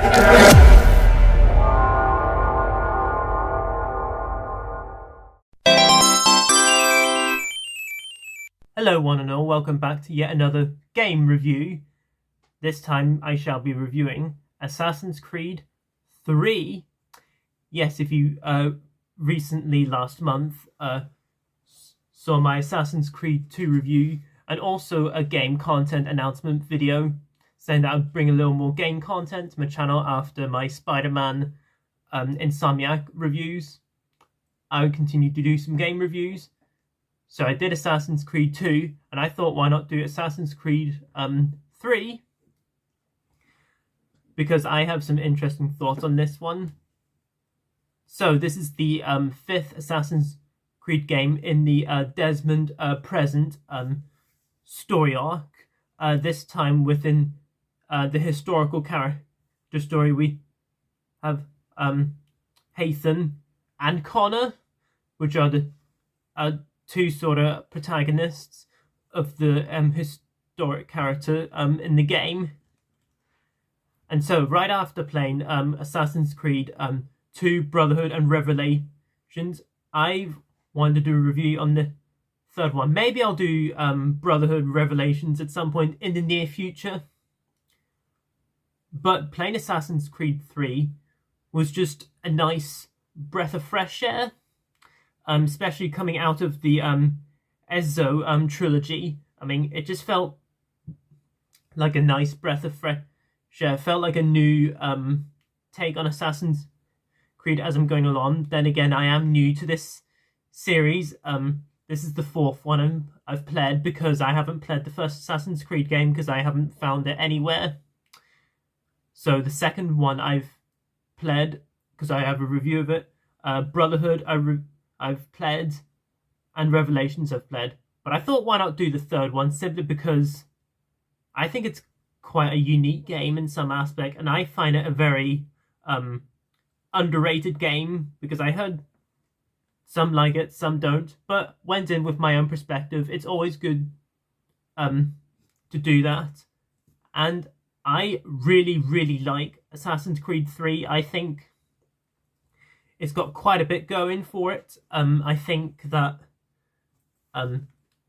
Hello one and all, welcome back to yet another game review. This time I shall be reviewing Assassin's Creed 3. Yes, if you recently last month saw my Assassin's Creed 2 review and also a game content announcement video saying that I'd bring a little more game content to my channel after my Spider-Man Insomniac reviews, I would continue to do some game reviews. So I did Assassin's Creed 2, and I thought why not do Assassin's Creed 3? Because I have some interesting thoughts on this one. So this is the 5th Assassin's Creed game in the Desmond Present story arc. This time within the historical character story, we have Haytham and Connor, which are the two sort of protagonists of the historic character in the game. And so right after playing Assassin's Creed 2 Brotherhood and Revelations, I wanted to do a review on the third one. Maybe I'll do Brotherhood Revelations at some point in the near future. But playing Assassin's Creed 3 was just a nice breath of fresh air. Especially coming out of the Ezio trilogy. I mean, it just felt like a nice breath of fresh air. Felt like a new take on Assassin's Creed as I'm going along. Then again, I am new to this series. This is the 4th one I've played because I haven't played the first Assassin's Creed game because I haven't found it anywhere. So the second one I've played because I have a review of it. Brotherhood, I've played, and Revelations I've played. But I thought why not do the third one, simply because I think it's quite a unique game in some aspect, and I find it a very underrated game, because I heard some like it, some don't, but went in with my own perspective. It's always good to do that. And I really, really like Assassin's Creed 3. I think it's got quite a bit going for it. I think that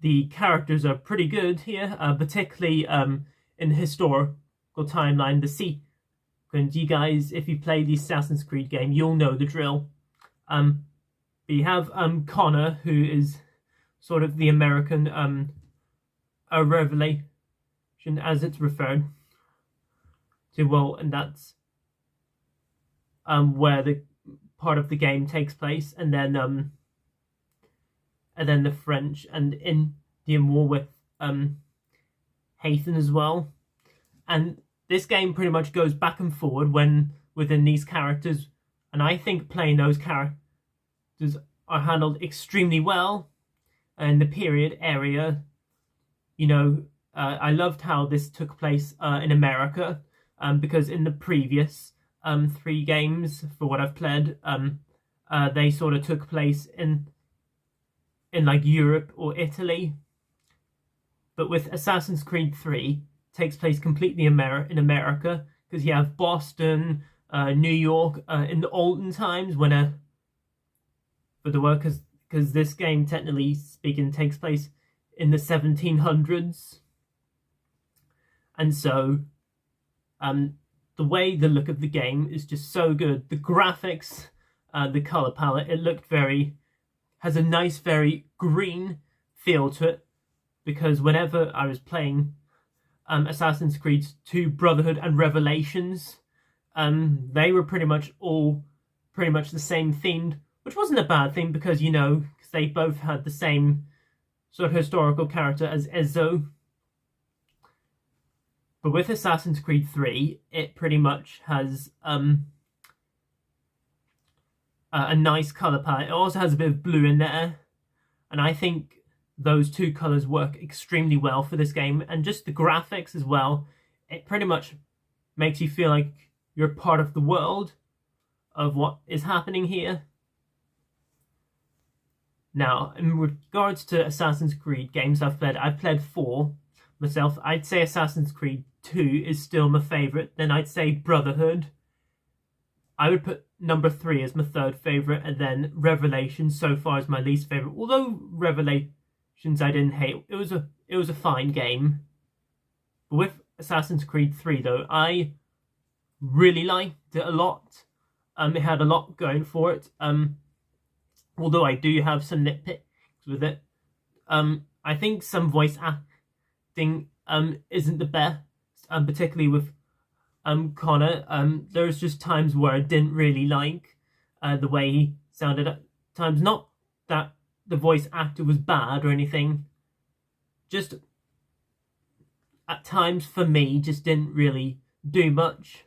the characters are pretty good here, particularly in the historical timeline. The sequence, you guys, if you play the Assassin's Creed game, you'll know the drill. You have Connor, who is sort of the American revelation, as it's referred to. Well, and that's where the part of the game takes place, and then the French and Indian War with Haytham as well. And this game pretty much goes back and forward within these characters, and I think playing those characters are handled extremely well in the period area. You know, I loved how this took place in America, because in the previous 3 games, for what I've played, they sort of took place in like Europe or Italy. But with Assassin's Creed 3, it takes place completely in America, because you have Boston, New York, in the olden times when for the work, because this game, technically speaking, takes place in the 1700s. And so the way the look of the game is just so good. The graphics, the color palette, it looked has a nice, very green feel to it. Because whenever I was playing Assassin's Creed 2 Brotherhood and Revelations, they were pretty much the same themed, which wasn't a bad thing, because, you know, they both had the same sort of historical character as Ezio. But with Assassin's Creed 3, it pretty much has a nice colour palette. It also has a bit of blue in there. And I think those two colours work extremely well for this game. And just the graphics as well. It pretty much makes you feel like you're part of the world of what is happening here. Now, in regards to Assassin's Creed games I've played 4 myself. I'd say Assassin's Creed 2 is still my favourite. Then I'd say Brotherhood. I would put number 3 as my third favourite, and then Revelations so far as my least favourite. Although Revelations I didn't hate, it was a fine game. But with Assassin's Creed 3 though, I really liked it a lot. It had a lot going for it. Although I do have some nitpicks with it. I think some voice acting isn't the best, particularly with Connor. There's just times where I didn't really like the way he sounded at times. Not that the voice actor was bad or anything, just at times for me just didn't really do much.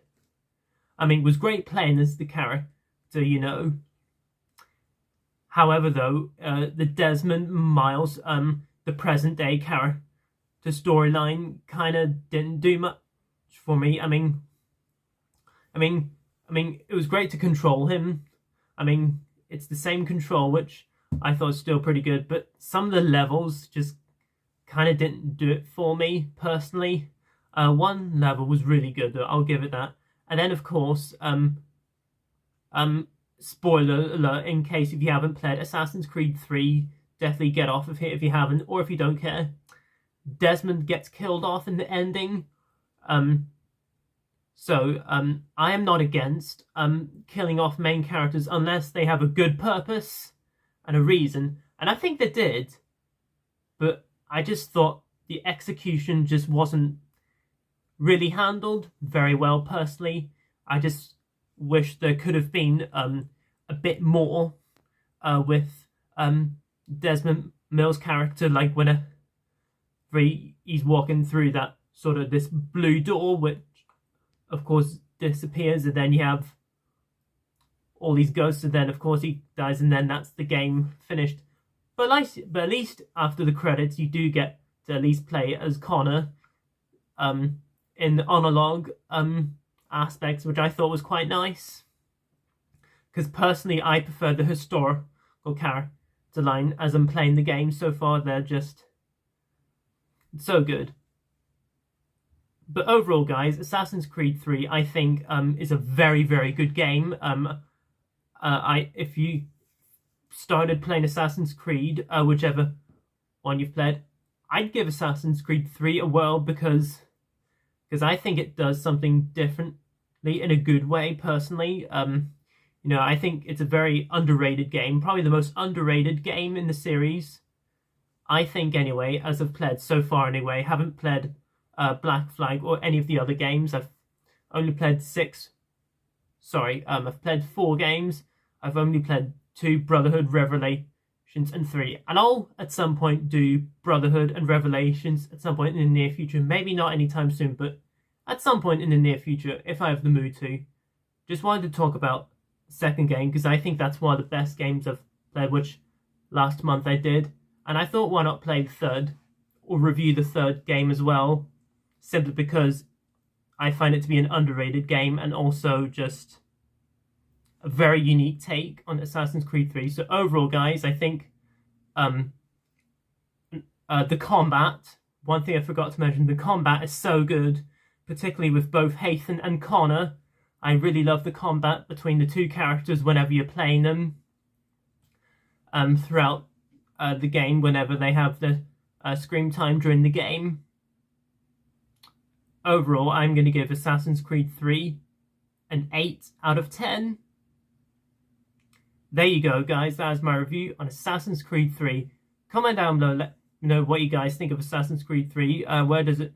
I mean, it was great playing as the character, you know. However, though, the Desmond Miles, the present day character storyline kind of didn't do much for me. I mean, it was great to control him. I mean, it's the same control, which I thought was still pretty good, but some of the levels just kind of didn't do it for me personally. One level was really good, though, I'll give it that. And then, of course, spoiler alert, in case if you haven't played Assassin's Creed 3, definitely get off of here if you haven't, or if you don't care. Desmond gets killed off in the ending. So I am not against killing off main characters unless they have a good purpose and a reason. And I think they did. But I just thought the execution just wasn't really handled very well personally. I just wish there could have been a bit more with Desmond Mills' character, like when he's walking through that sort of this blue door, which of course disappears, and then you have all these ghosts, and then of course he dies, and then that's the game finished. But at least after the credits, you do get to at least play as Connor in the monologue aspects, which I thought was quite nice. Because personally, I prefer the historical character line as I'm playing the game so far. They're just so good. But overall, guys, Assassin's Creed 3, I think, is a very, very good game. If you started playing Assassin's Creed, whichever one you've played, I'd give Assassin's Creed 3 a whirl because I think it does something differently in a good way, personally. You know, I think it's a very underrated game, probably the most underrated game in the series. I think, anyway, as I've played so far, anyway. Haven't played Black Flag or any of the other games. I've only played I've played 4 games. I've only played 2, Brotherhood, Revelations, and 3. And I'll, at some point, do Brotherhood and Revelations at some point in the near future. Maybe not anytime soon, but at some point in the near future, if I have the mood to. Just wanted to talk about the second game, because I think that's one of the best games I've played, which last month I did. And I thought, why not play the third, or review the third game as well, simply because I find it to be an underrated game, and also just a very unique take on Assassin's Creed 3. So overall, guys, I think the combat, one thing I forgot to mention, the combat is so good, particularly with both Haytham and Connor. I really love the combat between the two characters whenever you're playing them throughout the game, whenever they have the screen time during the game. Overall, I'm going to give Assassin's Creed 3 an 8 out of 10. There you go, guys. That is my review on Assassin's Creed 3. Comment down below, let me know what you guys think of Assassin's Creed 3. Where does it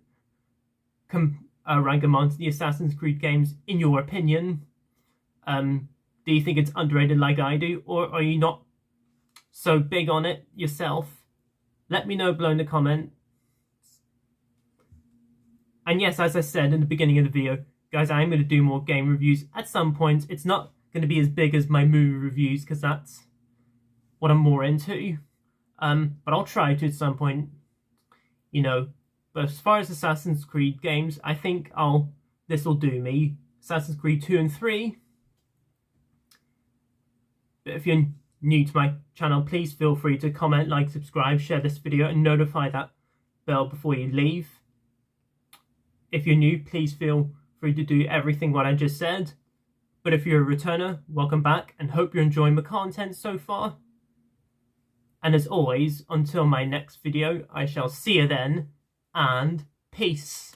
rank amongst the Assassin's Creed games, in your opinion? Do you think it's underrated like I do, or are you not so big on it yourself? Let me know below in the comments. And yes, as I said in the beginning of the video, guys, I am going to do more game reviews at some point. It's not going to be as big as my movie reviews, because that's what I'm more into. But I'll try to at some point, you know. But as far as Assassin's Creed games, I think this will do me. Assassin's Creed 2 and 3. But if you're new to my channel, please feel free to comment, like, subscribe, share this video, and notify that bell before you leave. If you're new, please feel free to do everything what I just said. But if you're a returner, welcome back and hope you're enjoying the content so far. And as always, until my next video, I shall see you then, and peace.